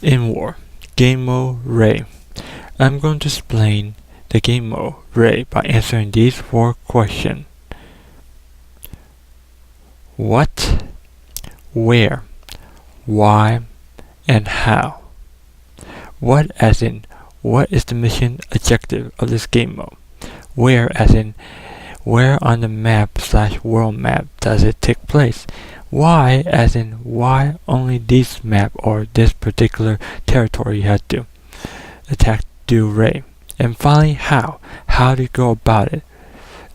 Endwar, Game Mode Ray. I'm going to explain the game mode Ray by answering these 4 questions. What, where, why, and how. What as in, what is the mission objective of this game mode? Where as in, where on the map/world map does it take place? Why as in, why only this map or this particular territory you have to attack do Ray? And finally, how do you go about it?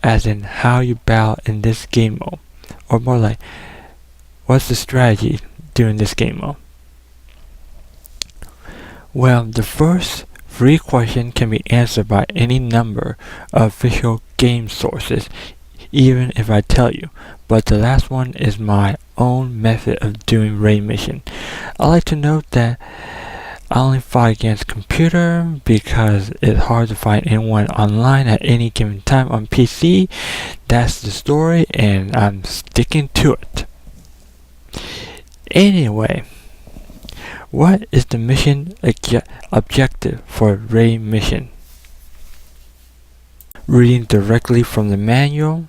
As in, how you battle in this game mode. Or more like, what's the strategy during this game mode? Well, the first 3 questions can be answered by any number of official game sources, even if I tell you, but the last one is my own method of doing raid mission. I like to note that I only fight against computer because it's hard to find anyone online at any given time on PC. That's the story and I'm sticking to it. Anyway, what is the mission objective for raid mission? Reading directly from the manual.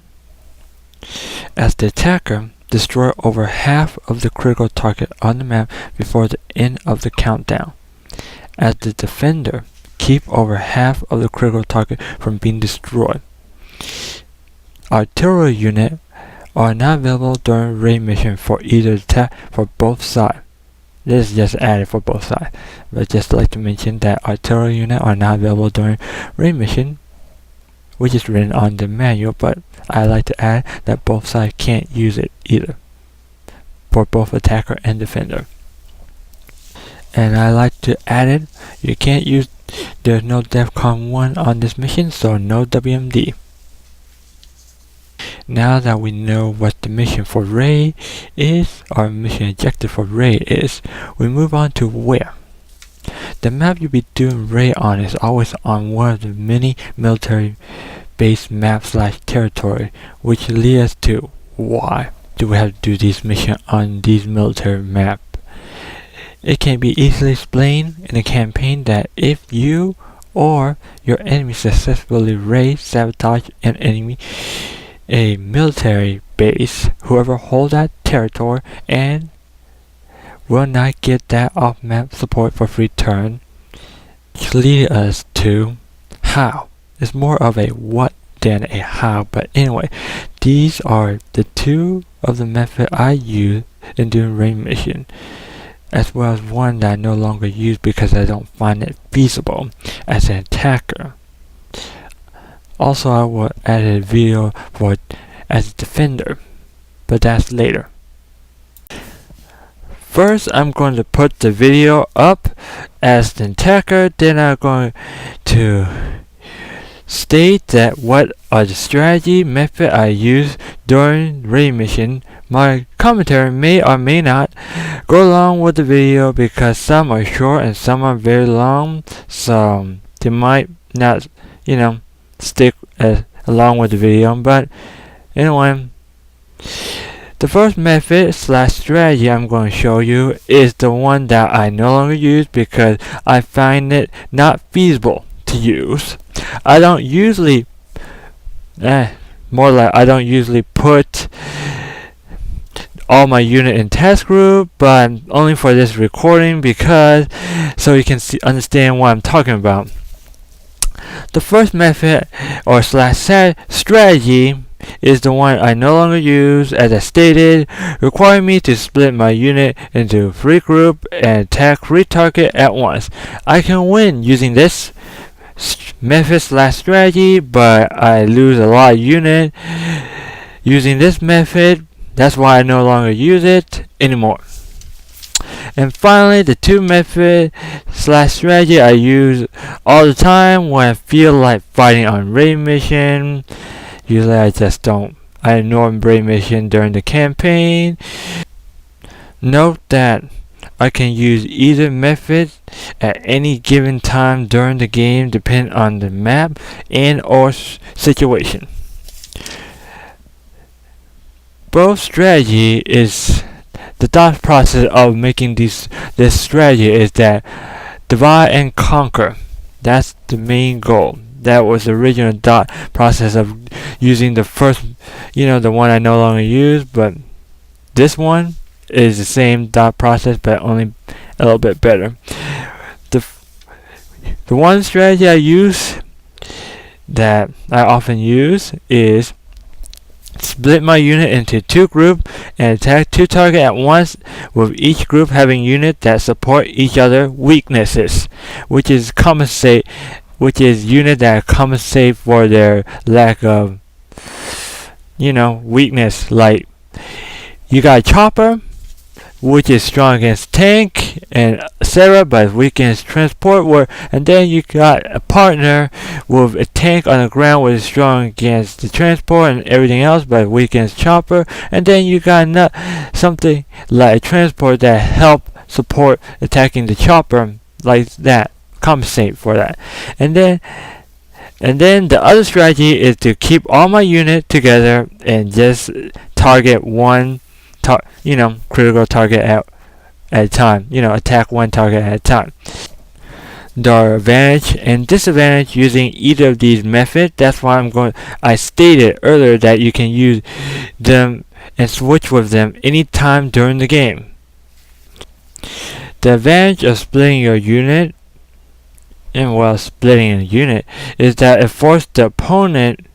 As the attacker, destroy over half of the critical target on the map before the end of the countdown. As the defender, keep over half of the critical target from being destroyed. Artillery units are not available during raid mission for either attack for both sides. This is just added for both sides, but just like to mention that artillery units are not available during raid mission, which is written on the manual, but I like to add that both sides can't use it either, for both attacker and defender. And I like to add it, you can't use, there's no DEFCON 1 on this mission, so no WMD. Now that we know what the mission for raid is, our mission objective for raid is, we move on to where. The map you'll be doing raid on is always on one of the many military base map/territory, which leads us to why do we have to do this mission on these military map. It can be easily explained in a campaign that if you or your enemy successfully raid, sabotage an enemy a military base, whoever holds that territory and will not get that off-map support for free turn, which leads us to how. It's more of a what than a how, but anyway, these are the 2 of the method I use in doing raid mission, as well as one that I no longer use because I don't find it feasible as an attacker. Also, I will add a video for it as a defender, but that's later. First, I'm going to put the video up as the attacker, then I'm going to state that what are the strategy method I use during raid mission. My commentary may or may not go along with the video because some are short and some are very long, so they might not, stick along with the video, but anyway, the first method/strategy I'm going to show you is the one that I no longer use because I find it not feasible to use. I don't usually I don't usually put all my unit in task group, but only for this recording because so you can understand what I'm talking about. The first method or strategy is the one I no longer use, as I stated, requiring me to split my unit into regroup and attack 3 targets at once. I can win using this method/strategy, but I lose a lot of unit using this method. That's why I no longer use it anymore. And finally, the 2 method/strategy I use all the time when I feel like fighting on raid mission. Usually I ignore raid mission during the campaign. Note that I can use either method at any given time during the game depending on the map and or situation. Both strategy is the thought process of making this strategy is that divide and conquer. That's the main goal. That was the original thought process of using the first, the one I no longer use, but this one is the same thought process, but only a little bit better. The one strategy that I often use is split my unit into two groups and attack two targets at once, with each group having units that support each other's weaknesses, which is units that compensate for their lack of, weakness. Like, you got a chopper, which is strong against tank and etc., but weak against transport. And then you got a partner with a tank on the ground, which is strong against the transport and everything else, but weak against chopper. And then you got something like a transport that help support attacking the chopper, like that, compensate for that. And then the other strategy is to keep all my units together and just target one critical target at a time. Attack one target at a time. There are advantage and disadvantage using either of these methods. That's why I stated earlier that you can use them and switch with them anytime during the game. The advantage of splitting your unit, splitting a unit, is that it forces the opponent,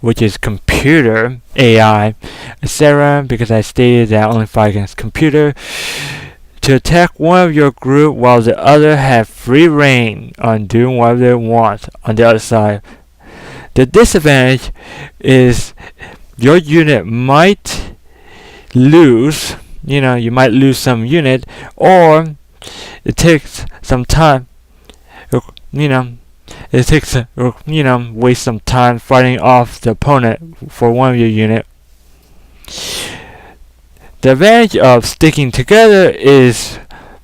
which is computer, AI, etc., because I stated that I only fight against computer, to attack one of your group while the other have free reign on doing whatever they want on the other side. The disadvantage is your unit might lose, you might lose some unit, or it takes some time, it takes, waste some time fighting off the opponent for one of your unit. The advantage of sticking together is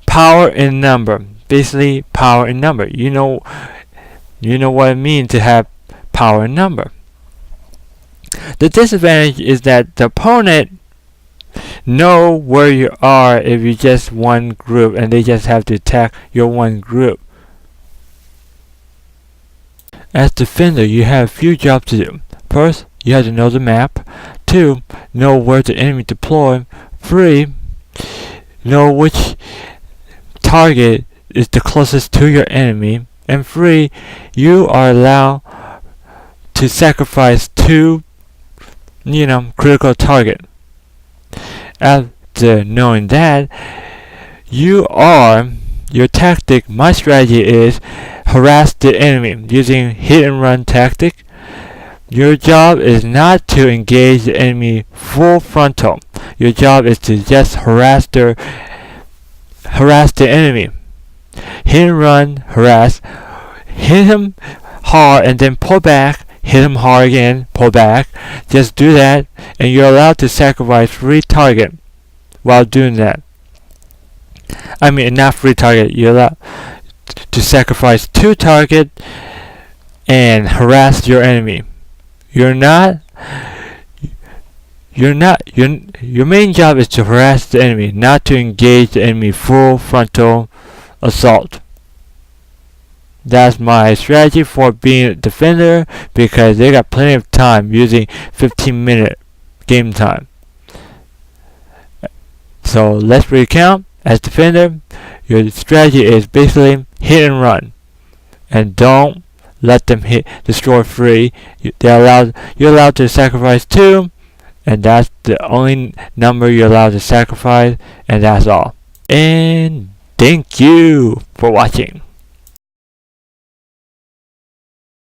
power in number. Basically, power in number. You know what it means to have power in number. The disadvantage is that the opponent know where you are if you just one group, and they just have to attack your one group. As defender, you have a few jobs to do. First, you have to know the map. 2, know where the enemy deploy. 3, know which target is the closest to your enemy. And 3, you are allowed to sacrifice 2, critical target. After knowing that, your tactic, my strategy is harass the enemy using hit and run tactic. Your job is not to engage the enemy full frontal. Your job is to just harass the enemy. Hit and run, harass, hit him hard and then pull back, hit him hard again, pull back. Just do that, and you're allowed to sacrifice 3 target while doing that. I mean, not 3 target, you're allowed to sacrifice 2 target and harass your enemy. Your main job is to harass the enemy, not to engage the enemy full frontal assault. That's my strategy for being a defender, because they got plenty of time using 15-minute game time. So let's recount. As defender, your strategy is basically hit and run, and don't let them destroy 3. You're allowed to sacrifice 2, and that's the only number you're allowed to sacrifice, and that's all. And thank you for watching.